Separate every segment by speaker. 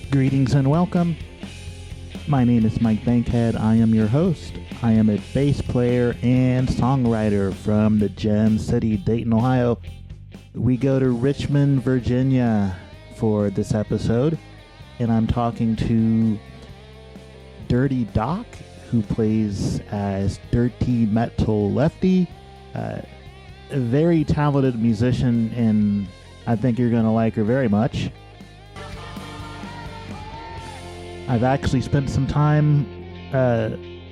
Speaker 1: Greetings and welcome. My name is Mike Bankhead. I am your host. I am a bass player and songwriter from the Gem City, Dayton, Ohio. We go to Richmond, Virginia for this episode, and I'm talking to Dirty Doc, who plays as Dirty Metal Lefty. A very talented musician, and I think you're going to like her very much. I've actually spent some time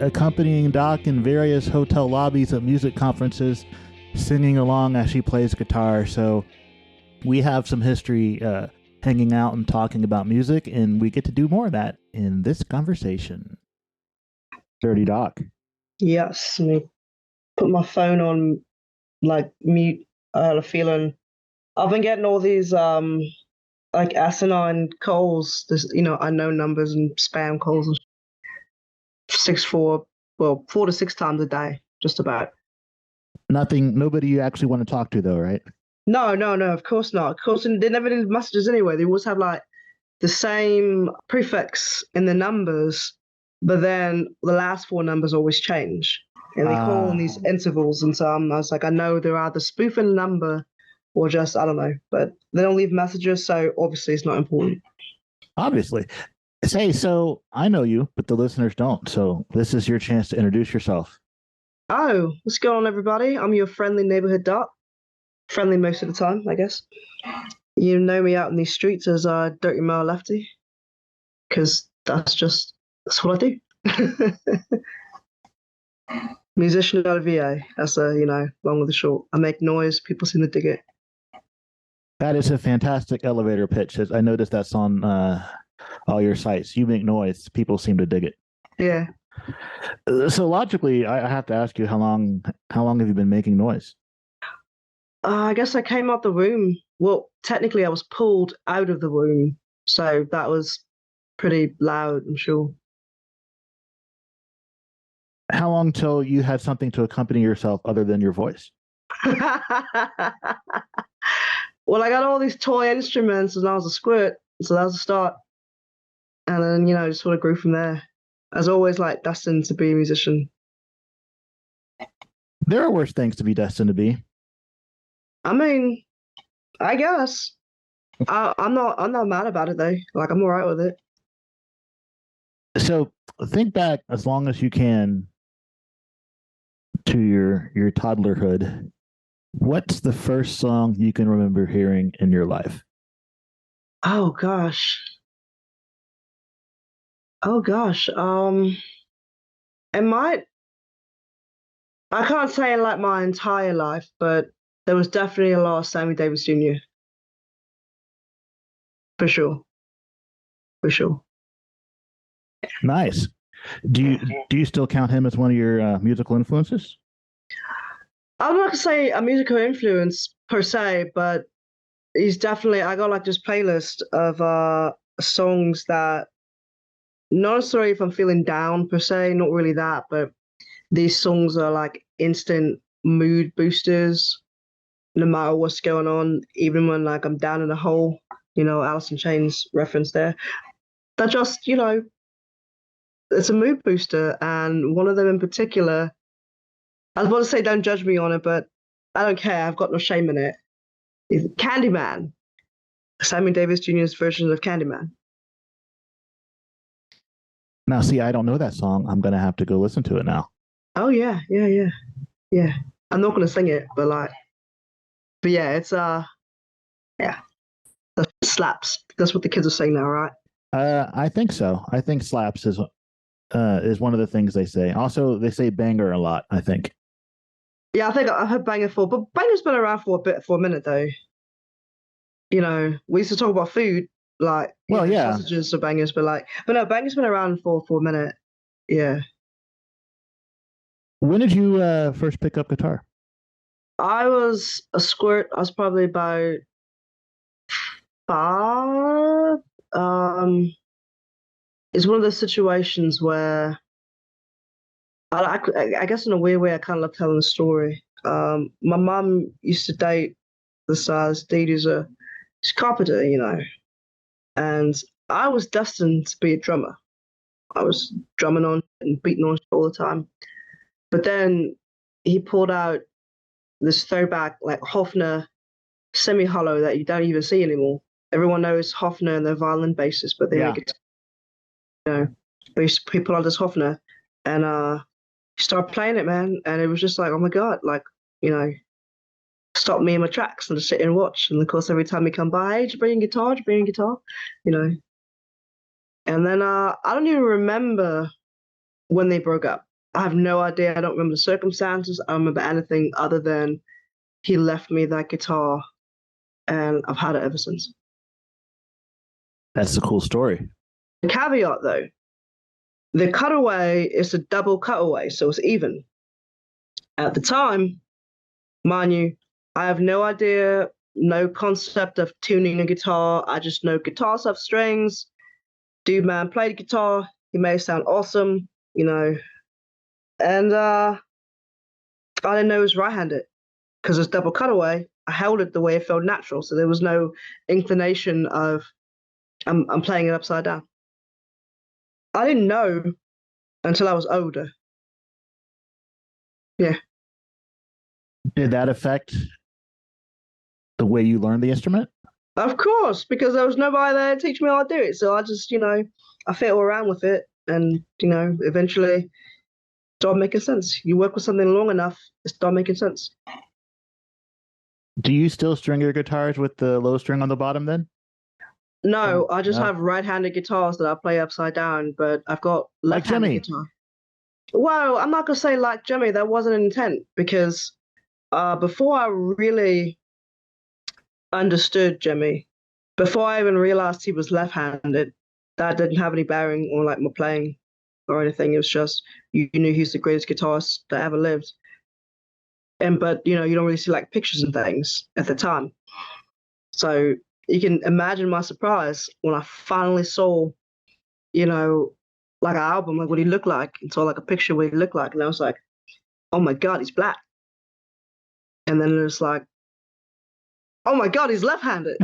Speaker 1: accompanying Doc in various hotel lobbies at music conferences, singing along as she plays guitar. So we have some history hanging out and talking about music, and we get to do more of that in this conversation. Dirty Doc.
Speaker 2: Yes, let me put my phone on like mute. I had a feeling I've been getting all these like asinine calls, this unknown numbers and spam calls, 4 to 6 times a day, just about.
Speaker 1: Nobody you actually want to talk to though, right?
Speaker 2: No, of course not. Of course, they never leave messages anyway. They always have like the same prefix in the numbers, but then the last 4 numbers always change. And they call in these intervals, and so I was like, I know they're either spoofing a number or just, I don't know, but they don't leave messages, so obviously it's not important.
Speaker 1: Obviously. Say, so I know you, but the listeners don't, so this is your chance to introduce yourself.
Speaker 2: Oh, what's going on, everybody? I'm your friendly neighborhood doc. Friendly most of the time, I guess. You know me out in these streets as Dirty Metal Lefty, because that's what I do. Musician out of VA. That's long with the short. I make noise. People seem to dig it.
Speaker 1: That is a fantastic elevator pitch. I noticed that's on all your sites. You make noise. People seem to dig it.
Speaker 2: Yeah.
Speaker 1: So logically, I have to ask you, how long have you been making noise?
Speaker 2: I guess I came out the womb. Well, technically, I was pulled out of the womb, so that was pretty loud, I'm sure.
Speaker 1: How long till you had something to accompany yourself other than your voice?
Speaker 2: Well, I got all these toy instruments and I was a squirt, so that was the start. And then, just sort of grew from there. As always, like, destined to be a musician.
Speaker 1: There are worse things to be destined to be.
Speaker 2: I mean, I guess. I'm not mad about it, though. Like, I'm all right with it.
Speaker 1: So think back as long as you can to your toddlerhood. What's the first song you can remember hearing in your life?
Speaker 2: Oh gosh. It might. I can't say in like my entire life, but there was definitely a lot of Sammy Davis Jr. For sure.
Speaker 1: Nice. Do you still count him as one of your musical influences?
Speaker 2: I'm not gonna say a musical influence per se, but he's definitely. I got like this playlist of songs that, not necessarily if I'm feeling down per se, not really that, but these songs are like instant mood boosters, no matter what's going on, even when like I'm down in a hole. Alice in Chains reference there. That just, it's a mood booster, and one of them in particular. I was about to say don't judge me on it, but I don't care. I've got no shame in it. It's Candyman. Sammy Davis Jr.'s version of Candyman.
Speaker 1: Now, see, I don't know that song. I'm going to have to go listen to it now.
Speaker 2: Oh, yeah. I'm not going to sing it, but yeah, it's, yeah. That slaps. That's what the kids are saying now, right?
Speaker 1: I think so. I think slaps is one of the things they say. Also, they say banger a lot, I think.
Speaker 2: Yeah, I think I've heard banger for, but banger's been around for a minute though. We used to talk about food, like
Speaker 1: yeah,
Speaker 2: sausages are bangers, but no, banger's been around for a minute. Yeah.
Speaker 1: When did you first pick up guitar?
Speaker 2: I was a squirt. I was probably about 5. It's one of those situations where I guess in a weird way, I kind of love telling the story. My mum used to date this dude who's a carpenter, and I was destined to be a drummer. I was drumming on and beating on all the time. But then he pulled out this throwback like Hofner semi-hollow that you don't even see anymore. Everyone knows Hofner and their violin bassist, but they
Speaker 1: Yeah.
Speaker 2: make it, you know, he pulled out this Hofner and started playing it, man. And it was just like, oh my God, like, you know, stop me in my tracks and just sit and watch. And of course, every time he come by, hey, did you bring a guitar? Did you bring a guitar? You know. And then I don't even remember when they broke up. I have no idea. I don't remember the circumstances. I don't remember anything other than he left me that guitar, and I've had it ever since.
Speaker 1: That's a cool story.
Speaker 2: The caveat, though, the cutaway is a double cutaway, so it's even. At the time, mind you, I have no idea, no concept of tuning a guitar. I just know guitars have strings. Dude, man, play the guitar. He may sound awesome, you know. And I didn't know it was right-handed because it's double cutaway. I held it the way it felt natural, so there was no inclination of I'm playing it upside down. I didn't know until I was older. Yeah.
Speaker 1: Did that affect the way you learned the instrument?
Speaker 2: Of course, because there was nobody there to teach me how to do it. So I just, I fiddle around with it and, eventually it started making sense. You work with something long enough, it started making sense.
Speaker 1: Do you still string your guitars with the low string on the bottom then?
Speaker 2: No, I just
Speaker 1: No.
Speaker 2: have right-handed guitars that I play upside down, but I've got
Speaker 1: Like
Speaker 2: left-handed
Speaker 1: Jimmy.
Speaker 2: guitar. Well, I'm not gonna say like Jimmy. That wasn't an intent because before I really understood Jimmy, before I even realized he was left-handed, that didn't have any bearing on like my playing or anything. It was just you knew he's the greatest guitarist that ever lived. But you don't really see like pictures and things at the time. So you can imagine my surprise when I finally saw, like an album, like what he looked like, and saw like a picture of what he looked like, and I was like, oh my God, he's black. And then it was like, oh my God, he's left-handed.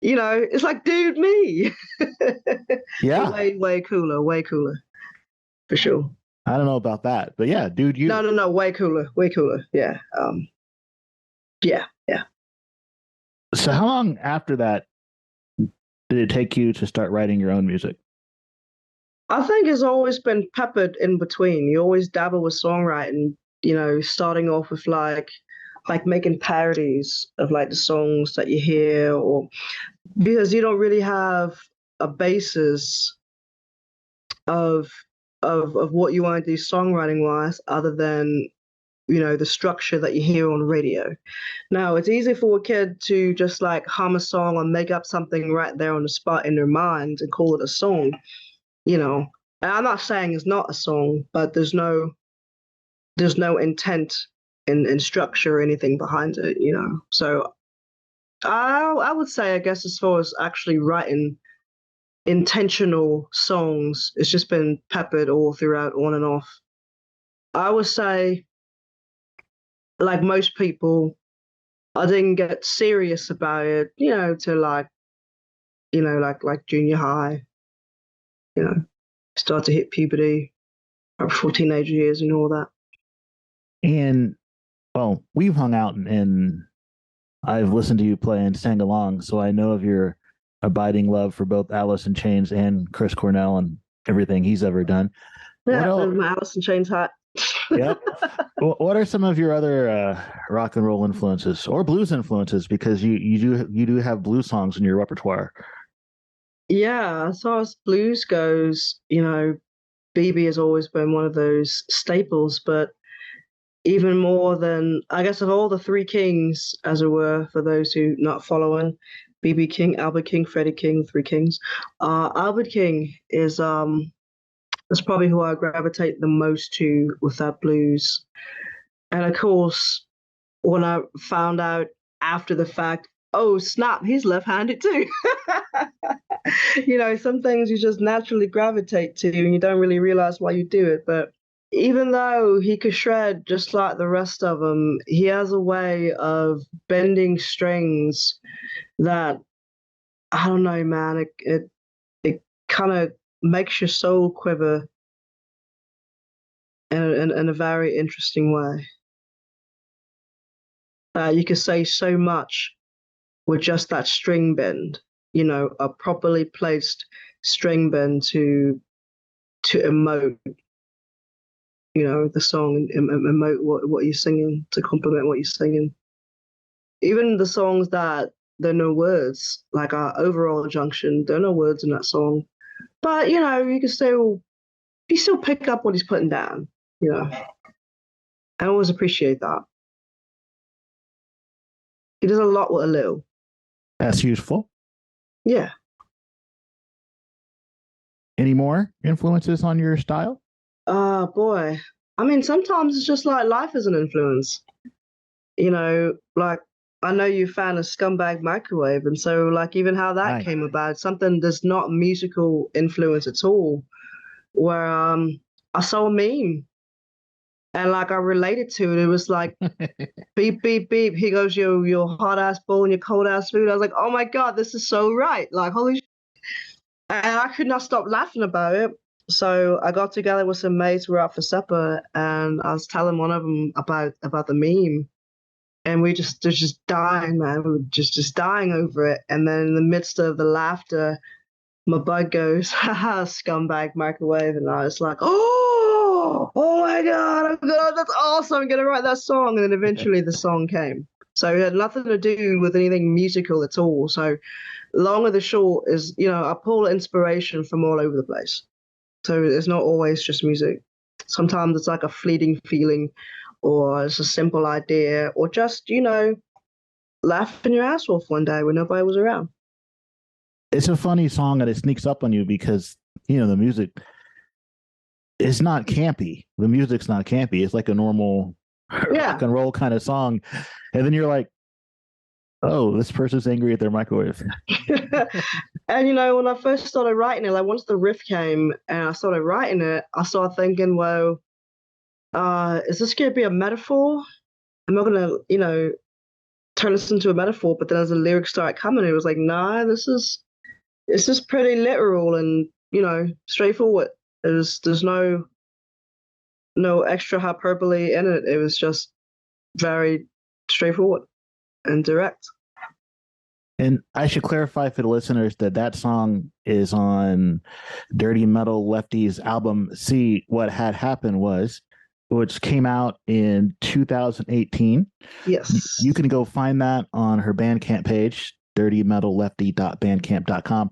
Speaker 2: It's like, dude, me.
Speaker 1: Yeah.
Speaker 2: Way cooler, for sure.
Speaker 1: I don't know about that, but yeah, dude, you.
Speaker 2: No, way cooler. Yeah. Yeah.
Speaker 1: So how long after that did it take you to start writing your own music?
Speaker 2: I think it's always been peppered in between. You always dabble with songwriting, starting off with like making parodies of like the songs that you hear, or because you don't really have a basis of what you want to do songwriting wise other than the structure that you hear on radio. Now it's easy for a kid to just like hum a song or make up something right there on the spot in their mind and call it a song, and I'm not saying it's not a song, but there's no intent in structure or anything behind it, so I would say, I guess, as far as actually writing intentional songs, it's just been peppered all throughout, on and off. I would say, like most people, I didn't get serious about it, to like, like junior high, start to hit puberty, before teenage years and all that.
Speaker 1: And well, we've hung out and I've listened to you play and sang along, so I know of your abiding love for both Alice in Chains and Chris Cornell and everything he's ever done.
Speaker 2: Yeah, my Alice in Chains hat.
Speaker 1: Yep. What are some of your other rock and roll influences or blues influences? Because you do have blues songs in your repertoire.
Speaker 2: Yeah, as far as blues goes, BB has always been one of those staples, but even more than, I guess, of all the three kings, as it were, for those who not following, BB King, Albert King, Freddie King, three kings. Albert King is that's probably who I gravitate the most to with that blues. And of course, when I found out after the fact, oh snap, he's left-handed too. Some things you just naturally gravitate to and you don't really realize why you do it. But even though he could shred just like the rest of them, he has a way of bending strings that I don't know, man. It kind of makes your soul quiver in a very interesting way. You could say so much with just that string bend, a properly placed string bend to emote, the song and emote what you're singing, to complement what you're singing. Even the songs that there are no words, like our overall junction, there are no words in that song. But you still pick up what he's putting down, I always appreciate that. He does a lot with a little.
Speaker 1: That's useful.
Speaker 2: Yeah.
Speaker 1: Any more influences on your style?
Speaker 2: Boy. I mean, sometimes it's just like life is an influence. Like I know you're a fan of Scumbag Microwave, and so like even how that
Speaker 1: Right.
Speaker 2: came about, something that's not musical influence at all, where I saw a meme and like I related to it. It was like beep beep beep. He goes, your hot ass bowl and your cold ass food. I was like, oh my god, this is so right. Like holy. And I could not stop laughing about it. So I got together with some mates. We were out for supper, and I was telling one of them about the meme, and we just dying, man. We were just dying over it. And then in the midst of the laughter, my bud goes, "Haha, scumbag microwave," and I was like, "Oh my god, that's awesome! I'm gonna write that song." And then eventually the song came. So it had nothing to do with anything musical at all. So long or the short is, I pull inspiration from all over the place. So it's not always just music. Sometimes it's like a fleeting feeling, or it's a simple idea, or just, laughing your ass off one day when nobody was around.
Speaker 1: It's a funny song and it sneaks up on you because, the music is not campy. The music's not campy. It's like a normal rock and roll kind of song. And then you're like, oh, this person's angry at their microwave.
Speaker 2: And when I first started writing it, like once the riff came and I started writing it, I started thinking, well, is this going to be a metaphor? I'm not going to, turn this into a metaphor. But then as the lyrics started coming, it was like, nah, this is pretty literal and, straightforward. There's no extra hyperbole in it. It was just very straightforward and direct.
Speaker 1: And I should clarify for the listeners that song is on Dirty Metal Lefty's album See What Had Happened Was, which came out in 2018.
Speaker 2: Yes.
Speaker 1: You can go find that on her Bandcamp page, dirtymetallefty.bandcamp.com.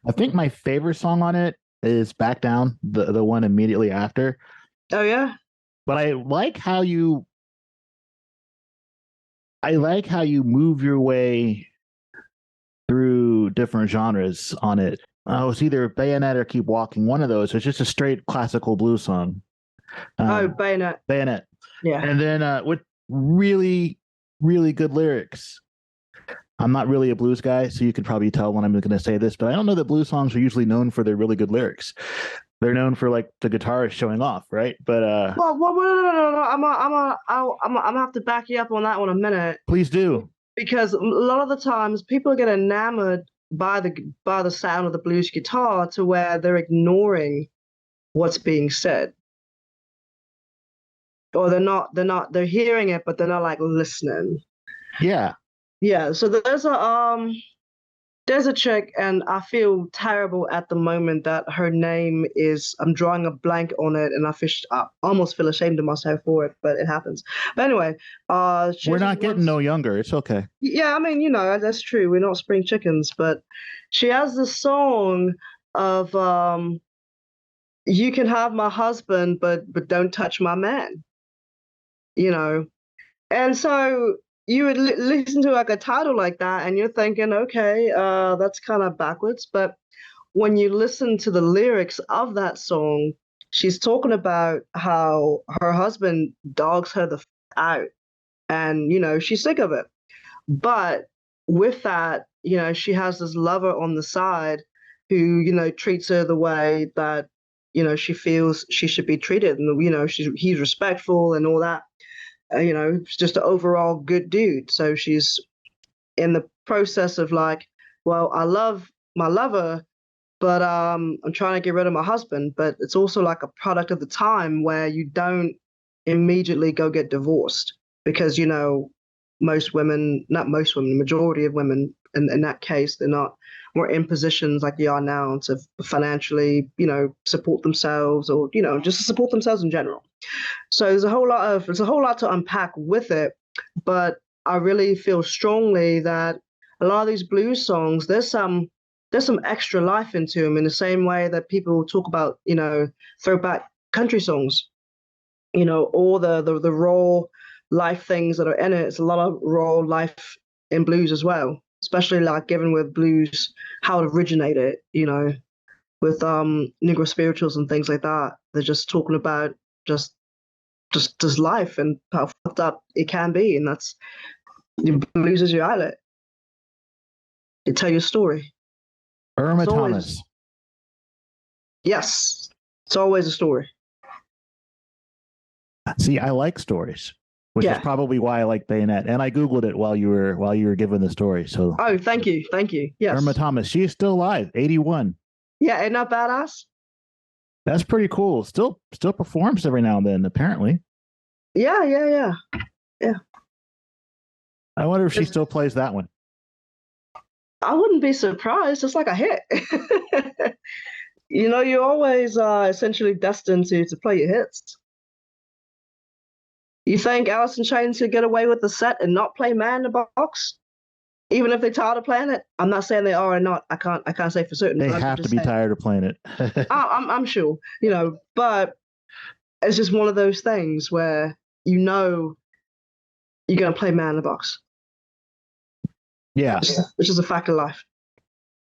Speaker 1: I think my favorite song on it is Back Down, the one immediately after.
Speaker 2: Oh, yeah?
Speaker 1: But I like how you move your way through different genres on it. It's either Bayonet or Keep Walking, one of those. It's just a straight classical blues song.
Speaker 2: Bayonet.
Speaker 1: Bayonet.
Speaker 2: Yeah.
Speaker 1: And then with really, really good lyrics. I'm not really a blues guy, so you can probably tell when I'm going to say this, but I don't know that blues songs are usually known for their really good lyrics. They're known for like the guitarist showing off, right? But
Speaker 2: well, no. I'm gonna have to back you up on that one a minute.
Speaker 1: Please do.
Speaker 2: Because a lot of the times people get enamored by the sound of the blues guitar to where they're ignoring what's being said. Or they're hearing it, but they're not like listening.
Speaker 1: Yeah.
Speaker 2: Yeah. So there's a chick, and I feel terrible at the moment that her name is, I'm drawing a blank on it, and I almost feel ashamed of myself for it, but it happens. But anyway,
Speaker 1: we're not getting no younger. It's okay.
Speaker 2: Yeah, I mean, that's true. We're not spring chickens, but she has this song of you can have my husband, but don't touch my man. And so you would listen to like a title like that and you're thinking, okay, that's kind of backwards. But when you listen to the lyrics of that song, she's talking about how her husband dogs her the out and, she's sick of it. But with that, she has this lover on the side who, treats her the way that, she feels she should be treated. And, he's respectful and all that. Just an overall good dude. So she's in the process of like well, I love my lover, but I'm trying to get rid of my husband. But it's also like a product of the time where you don't immediately go get divorced because, most women, not most women, the majority of women in that case, they're not more in positions like they are now to financially, support themselves or, just to support themselves in general. So there's a whole lot to unpack with it, but I really feel strongly that a lot of these blues songs, there's some extra life into them in the same way that people talk about, throwback country songs, all the raw life things that are in it. It's a lot of raw life in blues as well, especially like given with blues how it originated, with Negro spirituals and things like that. They're just talking about just just life and how fucked up it can be, and that's blues is your outlet. You tell your story.
Speaker 1: Irma
Speaker 2: It's always
Speaker 1: Thomas.
Speaker 2: yes, it's always a story.
Speaker 1: See, I like stories, which is
Speaker 2: Yeah.
Speaker 1: probably why I like Bayonet. And I googled it while you were giving the story. So
Speaker 2: Oh, thank you.
Speaker 1: Irma
Speaker 2: Yes.
Speaker 1: Thomas, she is still alive, 81.
Speaker 2: Yeah, ain't that badass?
Speaker 1: That's pretty cool. Still performs every now and then, apparently.
Speaker 2: Yeah.
Speaker 1: I wonder if she
Speaker 2: It's,
Speaker 1: still plays that one.
Speaker 2: I wouldn't be surprised. It's like a hit. You're always essentially destined to play your hits. You think Alice in Chains could get away with the set and not play Man in the Box, even if they're tired of playing it? I'm not saying they are or not. I can't say for certain.
Speaker 1: They
Speaker 2: But I'm
Speaker 1: have to
Speaker 2: just
Speaker 1: be
Speaker 2: saying.
Speaker 1: tired of playing it.
Speaker 2: I'm sure, but it's just one of those things where you're gonna play Man in the Box,
Speaker 1: Yeah.
Speaker 2: which is a fact of life.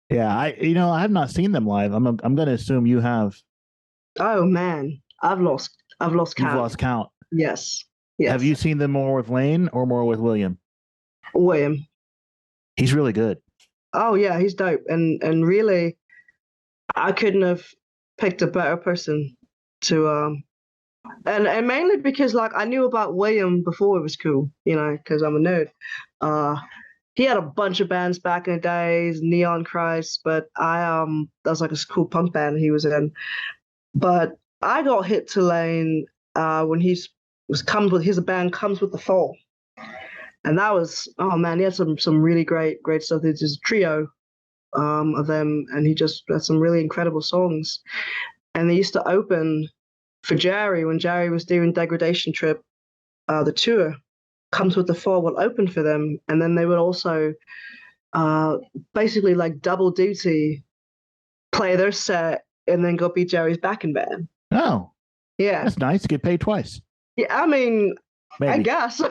Speaker 1: Yeah. I have not seen them live. I'm going to assume you have.
Speaker 2: Oh man, I've lost
Speaker 1: You've
Speaker 2: count.
Speaker 1: lost count.
Speaker 2: Yes,
Speaker 1: Have
Speaker 2: yes.
Speaker 1: you seen them more with Lane or more with William?
Speaker 2: William.
Speaker 1: He's really good.
Speaker 2: Oh yeah, he's dope, and really, I couldn't have picked a better person to and mainly because like I knew about William before it was cool, because I'm a nerd. Uh, he had a bunch of bands back in the days, Neon Christ, but that was like a cool punk band he was in. But I got hit to Lane when was comes with his band comes with the fall, and that was oh man, he had some really great stuff. It's just a trio of them, and he just had some really incredible songs. And they used to open for Jerry when Jerry was doing Degradation Trip. The tour comes with the fall will open for them, and then they would also uh, basically like double duty, play their set, and then go be Jerry's backing band.
Speaker 1: Oh,
Speaker 2: Yeah,
Speaker 1: that's nice. Get paid twice.
Speaker 2: yeah. I mean, I
Speaker 1: Maybe.
Speaker 2: guess.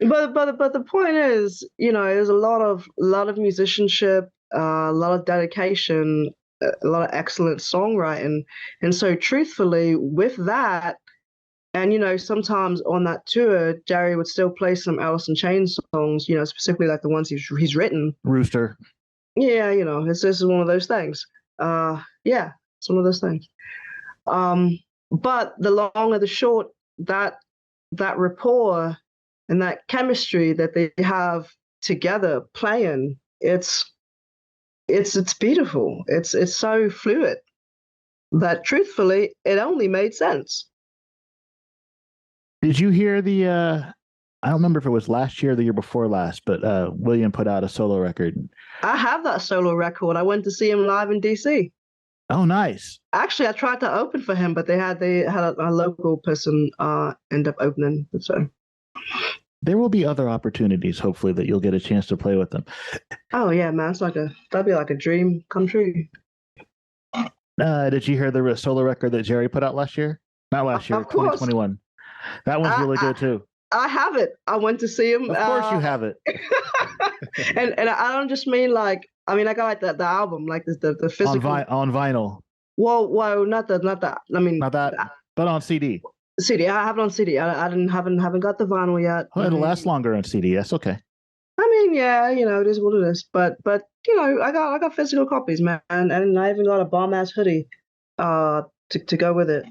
Speaker 2: But the point is, there's a lot of musicianship, a lot of dedication, a lot of excellent songwriting, and so truthfully, with that, and sometimes on that tour, Jerry would still play some Alice in Chains songs, specifically like the ones he's written.
Speaker 1: Rooster.
Speaker 2: Yeah, this is one of those things. Yeah, it's one of those things. But the long or the short, that rapport and that chemistry that they have together playing, it's beautiful. It's so fluid that truthfully, it only made sense.
Speaker 1: Did you hear I don't remember if it was last year or the year before last, but William put out a solo record.
Speaker 2: I have that solo record. I went to see him live in DC.
Speaker 1: Oh, nice.
Speaker 2: Actually, I tried to open for him, but they had a local person end up opening. So
Speaker 1: There will be other opportunities, hopefully, that you'll get a chance to play with them.
Speaker 2: oh yeah, man, that'd be like a dream come true.
Speaker 1: Did you hear the solo record that Jerry put out last year? Not last year,
Speaker 2: Of course.
Speaker 1: 2021. That one's really good too.
Speaker 2: I have it. I went to see him.
Speaker 1: Of course you have it.
Speaker 2: and I don't just mean like I mean I got like the album like the physical
Speaker 1: on vinyl.
Speaker 2: Whoa, not that. I mean
Speaker 1: Not that, but on CD.
Speaker 2: CD. I have it on CD. I haven't got the vinyl yet.
Speaker 1: Well, it'll last longer on CD. That's okay.
Speaker 2: I mean, yeah, it is what it is. But I got physical copies, man, and I even got a bomb ass hoodie, to go with it.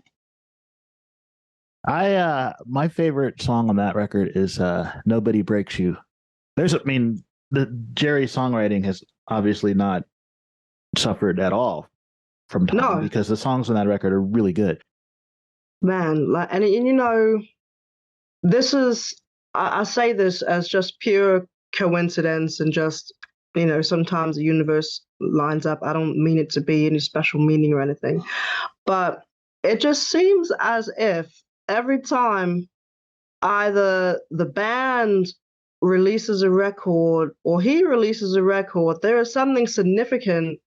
Speaker 1: My favorite song on that record is "Nobody Breaks You." the Jerry's songwriting has obviously not suffered at all from time
Speaker 2: No,
Speaker 1: because the songs on that record are really good.
Speaker 2: man, like, and you know, this is I say this as just pure coincidence and just, you know, sometimes the universe lines up. I don't mean it to be any special meaning or anything, but it just seems as if every time either the band releases a record or he releases a record, there is something significant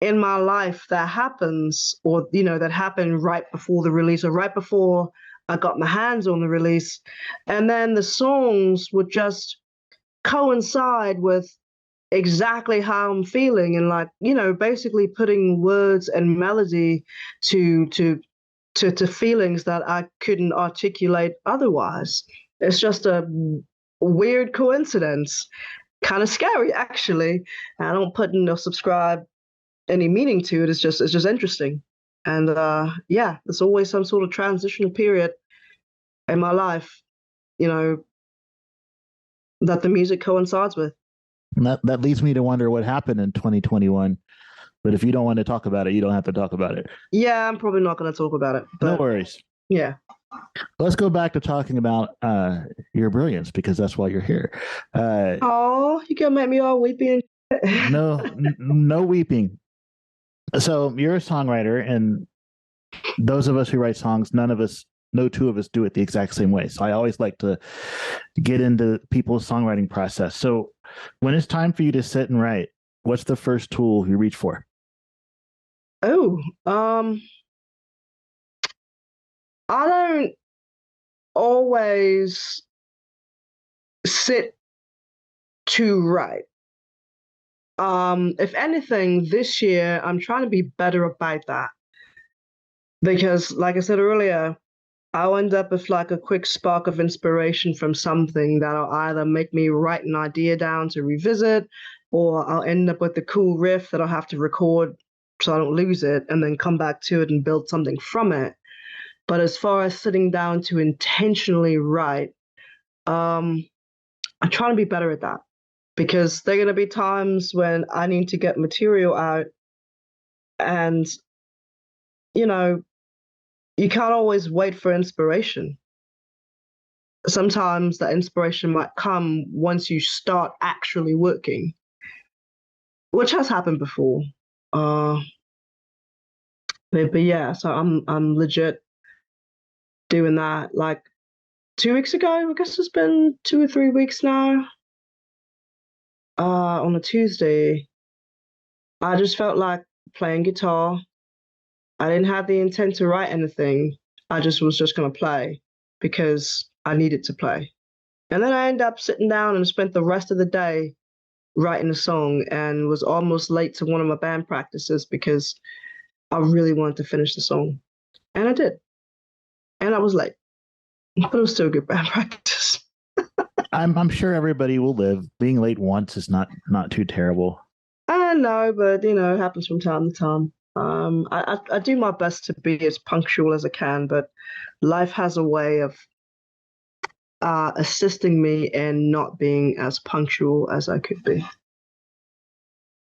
Speaker 2: in my life that happens, or you know, that happened right before the release or right before I got my hands on the release, and then the songs would just coincide with exactly how I'm feeling, and like, you know, basically putting words and melody to to feelings that I couldn't articulate otherwise. It's just a weird coincidence, kind of scary actually. I don't put in or subscribe any meaning to it. It's just interesting. And yeah, there's always some sort of transitional period in my life, you know, that the music coincides with.
Speaker 1: And that leads me to wonder what happened in 2021. But if you don't want to talk about it, you don't have to talk about it.
Speaker 2: Yeah, I'm probably not going to talk about it,
Speaker 1: No
Speaker 2: but
Speaker 1: worries.
Speaker 2: yeah.
Speaker 1: Let's go back to talking about your brilliance because that's why you're here.
Speaker 2: Oh, you gonna make me all weepy and
Speaker 1: No weeping. So you're a songwriter, and those of us who write songs, no two of us do it the exact same way. So I always like to get into people's songwriting process. So when it's time for you to sit and write, what's the first tool you reach for?
Speaker 2: oh, I don't always sit to write. If anything, this year I'm trying to be better about that because, like I said earlier, I'll end up with like a quick spark of inspiration from something that'll either make me write an idea down to revisit, or I'll end up with a cool riff that I'll have to record so I don't lose it and then come back to it and build something from it. But as far as sitting down to intentionally write, um, I'm trying to be better at that because there are going to be times when I need to get material out, and you know, you can't always wait for inspiration. Sometimes that inspiration might come once you start actually working, which has happened before. Uh, but yeah, so I'm legit doing that. Like 2 weeks ago, I guess it's been 2 or 3 weeks now. On a Tuesday, I just felt like playing guitar. I didn't have the intent to write anything. I just was just gonna play because I needed to play. And then I ended up sitting down and spent the rest of the day writing a song and was almost late to one of my band practices because I really wanted to finish the song. And I did. And I was late. But it was still a good band practice.
Speaker 1: I'm sure everybody will live. Being late once is not too terrible.
Speaker 2: I know, but you know, it happens from time to time. I do my best to be as punctual as I can, but life has a way of assisting me in not being as punctual as I could be.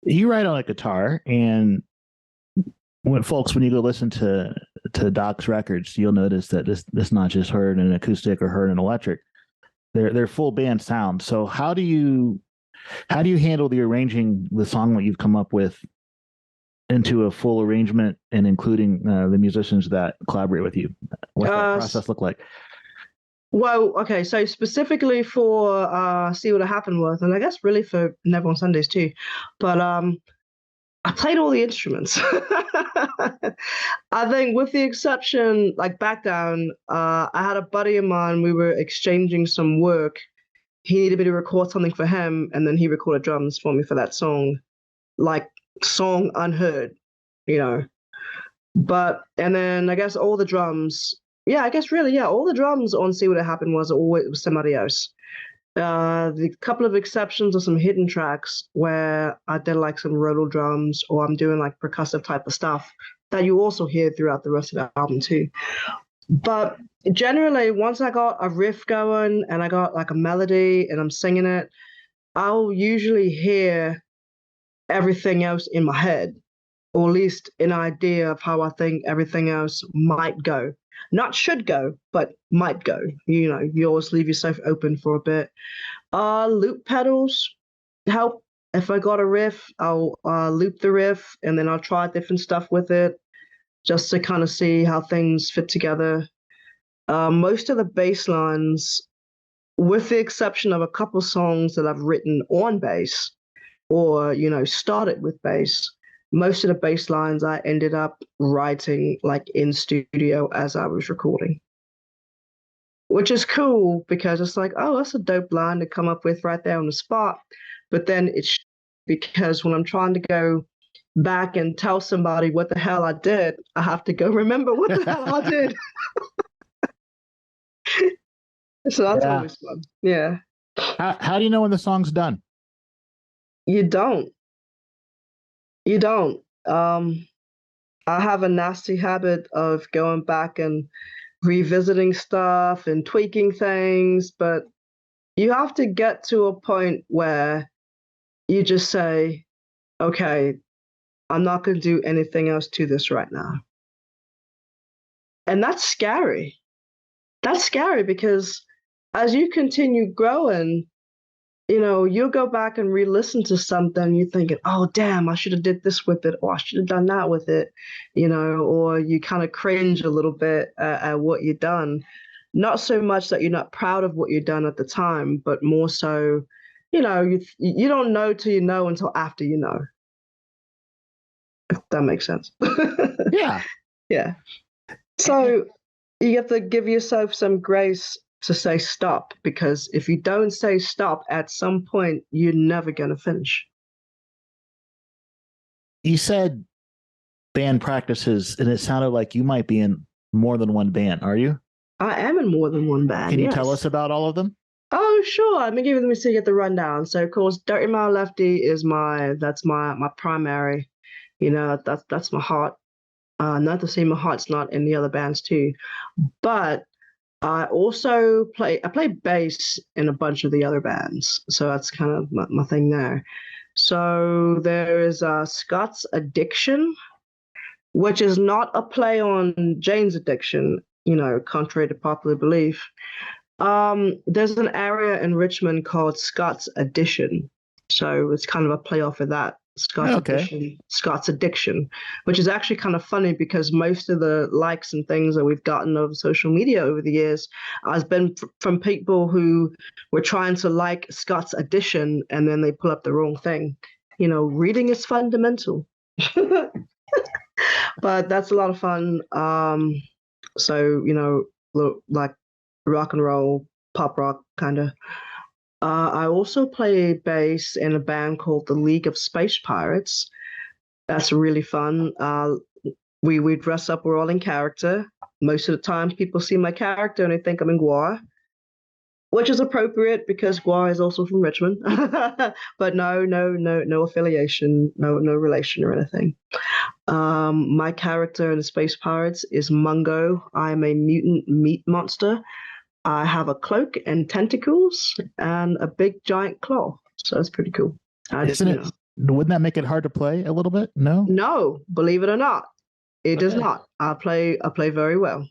Speaker 1: You write on a guitar, and when you go listen to Doc's records, you'll notice that this not just heard an acoustic or heard an electric. They're full band sound. So how do you handle the arranging the song that you've come up with into a full arrangement and including the musicians that collaborate with you? What's that process look like?
Speaker 2: Well, okay, so specifically for See What Happened With, and I guess really for Never on Sundays too, but I played all the instruments. I think with the exception, like back down, I had a buddy of mine, we were exchanging some work. He needed me to record something for him, and then he recorded drums for me for that song, like song unheard, you know. But, and then I guess all the drums, yeah, I guess really, yeah, all the drums on See What Happened was always somebody else. The couple of exceptions are some hidden tracks where I did like some rotal drums or I'm doing like percussive type of stuff that you also hear throughout the rest of the album too. But generally, once I got a riff going and I got like a melody and I'm singing it, I'll usually hear everything else in my head, or at least an idea of how I think everything else might go. Not should go, but might go. You know, you always leave yourself open for a bit. Loop pedals help. If I got a riff, I'll loop the riff and then I'll try different stuff with it just to kind of see how things fit together. Most of the bass lines, with the exception of a couple songs that I've written on bass or, you know, started with bass, most of the bass lines I ended up writing like in studio as I was recording, which is cool because it's like, oh, that's a dope line to come up with right there on the spot. But then it's because when I'm trying to go back and tell somebody what the hell I did, I have to go remember what the hell I did. So that's
Speaker 1: Yeah.
Speaker 2: always fun. Yeah.
Speaker 1: How do you know when the song's done?
Speaker 2: You don't. You don't. I have a nasty habit of going back and revisiting stuff and tweaking things, but you have to get to a point where you just say, okay, I'm not going to do anything else to this right now. And that's scary. That's scary because as you continue growing, you know, you'll go back and re-listen to something, you're thinking, oh, damn, I should have did this with it, or I should have done that with it, you know, or you kind of cringe a little bit at what you've done. Not so much that you're not proud of what you've done at the time, but more so, you know, you don't know till you know until after you know, if that makes sense.
Speaker 1: Yeah.
Speaker 2: Yeah. So you have to give yourself some grace to say stop, because if you don't say stop at some point, you're never going to finish.
Speaker 1: You said band practices, and it sounded like you might be in more than one band. Are you?
Speaker 2: I am in more than one band.
Speaker 1: Can you
Speaker 2: yes.
Speaker 1: tell us about all of them?
Speaker 2: Oh, sure. Let me see, get the rundown. So, of course, Dirty Metal Lefty is my primary. You know, that's my heart. Not to say my heart's not in the other bands too, but I also play bass in a bunch of the other bands, so that's kind of my thing there. So there is Scott's Addiction, which is not a play on Jane's Addiction, you know, contrary to popular belief. There's an area in Richmond called Scott's Addition, so it's kind of a play off of that. Scott's Addiction, which is actually kind of funny because most of the likes and things that we've gotten over social media over the years has been from people who were trying to like Scott's Addition and then they pull up the wrong thing. You know, reading is fundamental. But that's a lot of fun. So, you know, like rock and roll, pop rock kind of. I also play bass in a band called the League of Space Pirates. That's really fun. We dress up, we're all in character. Most of the time, people see my character and they think I'm in Guar, which is appropriate because Guar is also from Richmond. But no affiliation, no relation or anything. My character in the Space Pirates is Mungo. I'm a mutant meat monster. I have a cloak and tentacles and a big giant claw. So that's pretty cool.
Speaker 1: Isn't it? Wouldn't that make it hard to play a little bit? No?
Speaker 2: No, believe it or not. It does not. I play very well.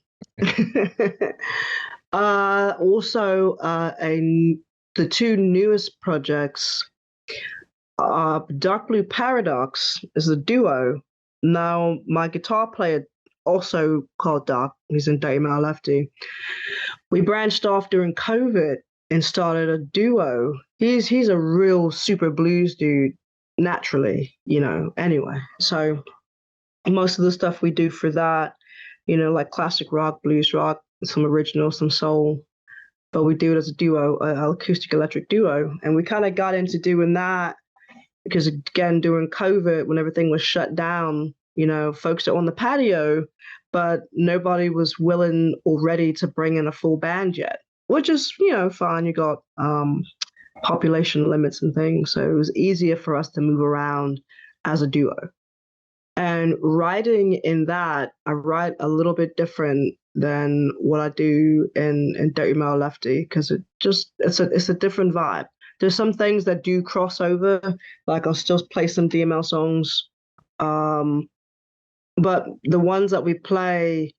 Speaker 2: Also, the two newest projects, Dark Blue Paradox is a duo. Now, my guitar player, also called Dark, he's in Dirty Metal Lefty. We branched off during COVID and started a duo. He's a real super blues dude naturally, you know, anyway. So most of the stuff we do for that, you know, like classic rock, blues rock, some original, some soul, but we do it as a duo, an acoustic electric duo. And we kind of got into doing that because, again, during COVID, when everything was shut down, you know, folks are on the patio, but nobody was willing or ready to bring in a full band yet, which is, you know, fine. You got population limits and things. So it was easier for us to move around as a duo. And writing in that, I write a little bit different than what I do in Dirty Metal Lefty because it's a different vibe. There's some things that do cross over. Like I'll still play some DML songs, um, but the ones that we play,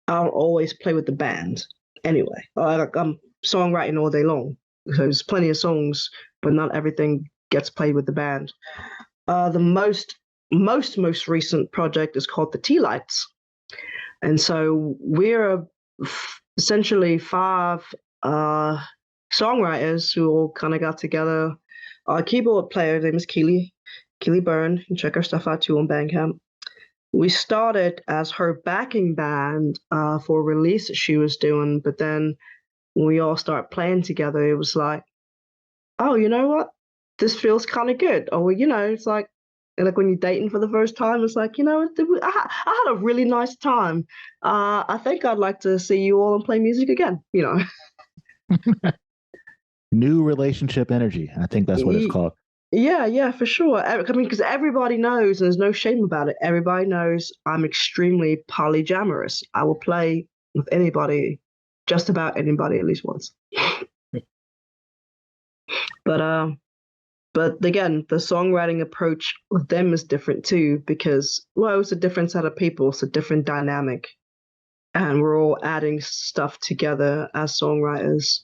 Speaker 2: I'll always play with the band anyway. I'm songwriting all day long, so there's plenty of songs, but not everything gets played with the band. The most recent project is called the Tea Lights, and so we're essentially five songwriters who all kind of got together. Our keyboard player, his name is Keely Byrne. You can check our stuff out too on Bandcamp. We started as her backing band for a release that she was doing, but then when we all started playing together, it was like, oh, you know what? This feels kind of good. Or, it's like when you're dating for the first time, it's like, I had a really nice time. I think I'd like to see you all and play music again,
Speaker 1: New relationship energy. I think that's what it's called.
Speaker 2: Yeah, for sure. I mean, because everybody knows, and there's no shame about it. Everybody knows I'm extremely polyamorous. I will play with anybody, just about anybody, at least once. But again, the songwriting approach with them is different too, because it's a different set of people, it's a different dynamic, and we're all adding stuff together as songwriters.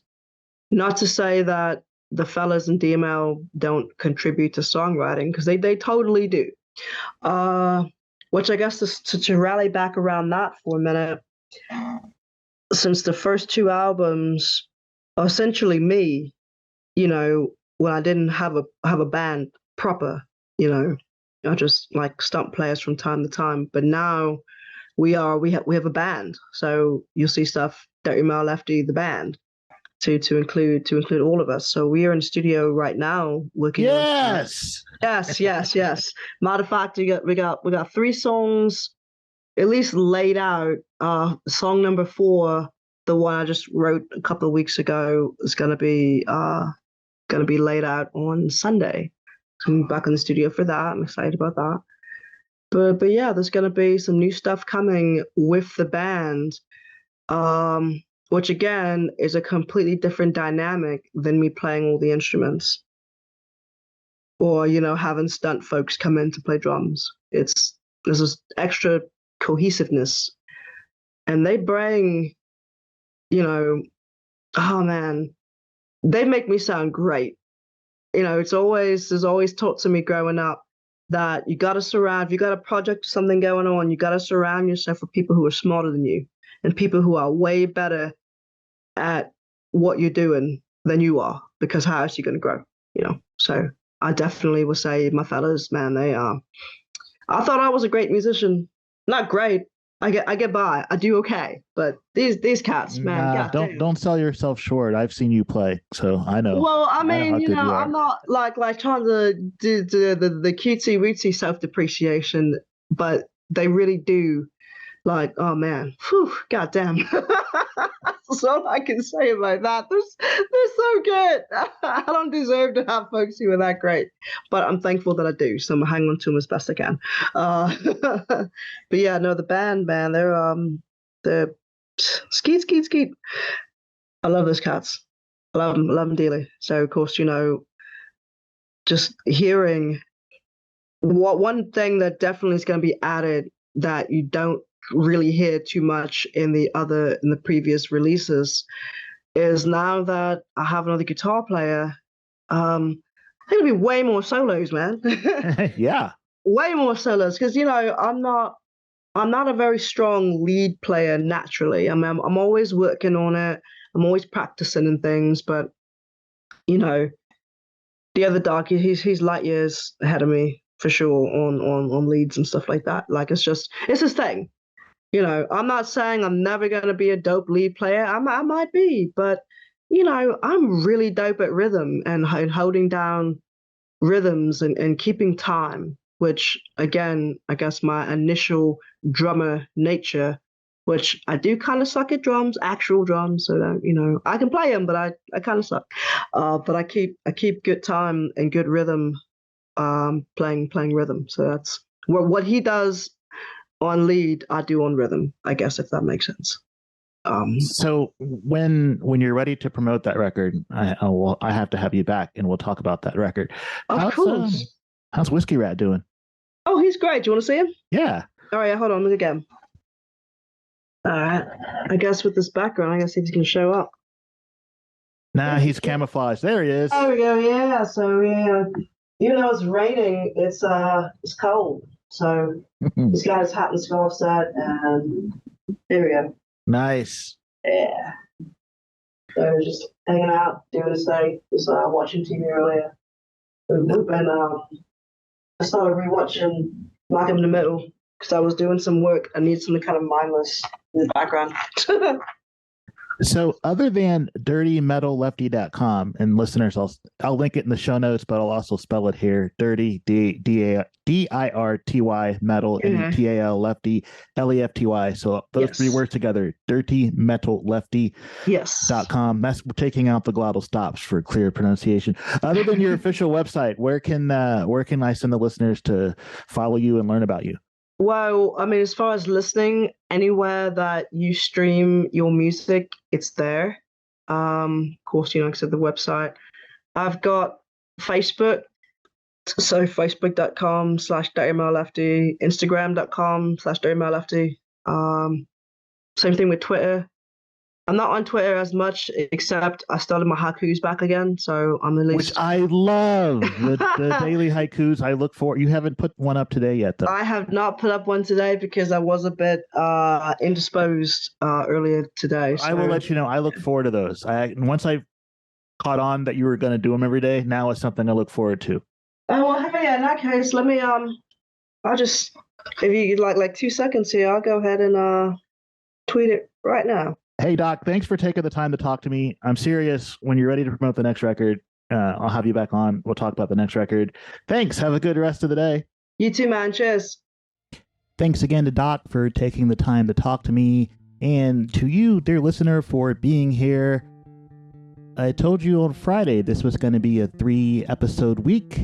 Speaker 2: Not to say that the fellas in DML don't contribute to songwriting, because they totally do. Which I guess to rally back around that for a minute, since the first two albums are essentially me, when I didn't have a band proper, I just like stunt players from time to time. But now we have a band, so you'll see stuff Dirty Metal Lefty, the band, to include all of us. So we are in the studio right now working.
Speaker 1: Yes.
Speaker 2: Yes. Matter of fact, we got 3 songs at least laid out. Song number 4, the one I just wrote a couple of weeks ago, is gonna be laid out on Sunday. I'm back in the studio for that. I'm excited about that. But yeah, there's gonna be some new stuff coming with the band. Which again is a completely different dynamic than me playing all the instruments, or having stunt folks come in to play drums. There's this extra cohesiveness, and they bring, oh man, they make me sound great. There's always taught to me growing up that you got to surround, if you got a project or something going on, you got to surround yourself with people who are smarter than you and people who are way better at what you're doing than you are, because how else are you going to grow? So I definitely would say my fellas, man, they are. I thought I was a great musician. Not great. I get by. I do okay. But these cats, man,
Speaker 1: don't sell yourself short. I've seen you play, so I know.
Speaker 2: Well, I mean, I'm not like trying to do the cutesy wootsy self-depreciation, but they really do. Like, oh man, whew, goddamn. That's all I can say about that. They're so good. I don't deserve to have folks who are that great, but I'm thankful that I do. So I'm hanging on to them as best I can. But yeah, no, the band, man, they're skeet. I love those cats. I love them dearly. So of course, just hearing one thing that definitely is going to be added that you don't really hear too much in the previous releases is, now that I have another guitar player, there'll be way more solos, man.
Speaker 1: Yeah,
Speaker 2: way more solos, because I'm not a very strong lead player naturally. I'm always working on it. I'm always practicing and things, but the other dog, he's light years ahead of me for sure on leads and stuff like that. Like it's his thing. I'm not saying I'm never going to be a dope lead player. I might be, but, I'm really dope at rhythm and holding down rhythms and keeping time, which, again, I guess my initial drummer nature, which I do kind of suck at drums, actual drums. So that, I can play them, but I kind of suck. But I keep good time and good rhythm, playing rhythm. So that's what he does on lead, I do on rhythm, I guess, if that makes sense.
Speaker 1: So when you're ready to promote that record, I have to have you back, and we'll talk about that record.
Speaker 2: Of course.
Speaker 1: How's Whiskey Rat doing?
Speaker 2: Oh, he's great. Do you want to see him?
Speaker 1: Yeah.
Speaker 2: All right, hold on again. All right. I guess with this background, I guess if he's going to show up.
Speaker 1: Nah, he's camouflaged. There he is.
Speaker 2: There we go. Yeah. So yeah, even though it's raining, it's cold. So he's got his hat and scarf set, and there we go.
Speaker 1: Nice.
Speaker 2: Yeah. So just hanging out, doing his thing, just watching TV earlier. We've been I started rewatching Malcolm in the Middle because I was doing some work. I need something kind of mindless in the background.
Speaker 1: So other than dirtymetallefty.com, and listeners, I'll link it in the show notes, but I'll also spell it here. Dirty, D-I-R-T-Y, metal, M-E-T-A-L, lefty, L-E-F-T-Y. So those three words together, dirtymetallefty.com. We're taking out the glottal stops for clear pronunciation. Other than your official website, where can I send the listeners to follow you and learn about you?
Speaker 2: Well, I mean, as far as listening, anywhere that you stream your music, it's there. Of course, like I said, the website. I've got Facebook, so facebook.com/Dirty Metal Lefty, Instagram.com/Dirty Metal Lefty. Same thing with Twitter. I'm not on Twitter as much, except I started my haikus back again, so I'm at least...
Speaker 1: Which I love, the daily haikus. I look for. You haven't put one up today yet, though.
Speaker 2: I have not put up one today because I was a bit indisposed earlier today. So...
Speaker 1: I will let you know. I look forward to those. Once I caught on that you were going to do them every day, now it's something I look forward to.
Speaker 2: Oh, well, yeah, in that case, let me, I'll just, if you like 2 seconds here, I'll go ahead and tweet it right now.
Speaker 1: Hey, Doc, thanks for taking the time to talk to me. I'm serious. When you're ready to promote the next record, I'll have you back on. We'll talk about the next record. Thanks. Have a good rest of the day.
Speaker 2: You too, man. Cheers.
Speaker 1: Thanks again to Doc for taking the time to talk to me, and to you, dear listener, for being here. I told you on Friday this was going to be a 3-episode week.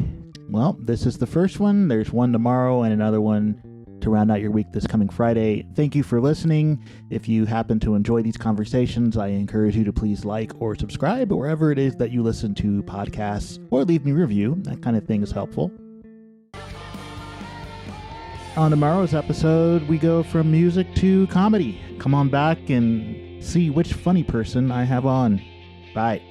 Speaker 1: Well, this is the first one. There's one tomorrow and another one to round out your week this coming Friday. Thank you for listening. If you happen to enjoy these conversations, I encourage you to please like or subscribe wherever it is that you listen to podcasts, or leave me a review. That kind of thing is helpful. On tomorrow's episode, we go from music to comedy. Come on back and see which funny person I have on. Bye.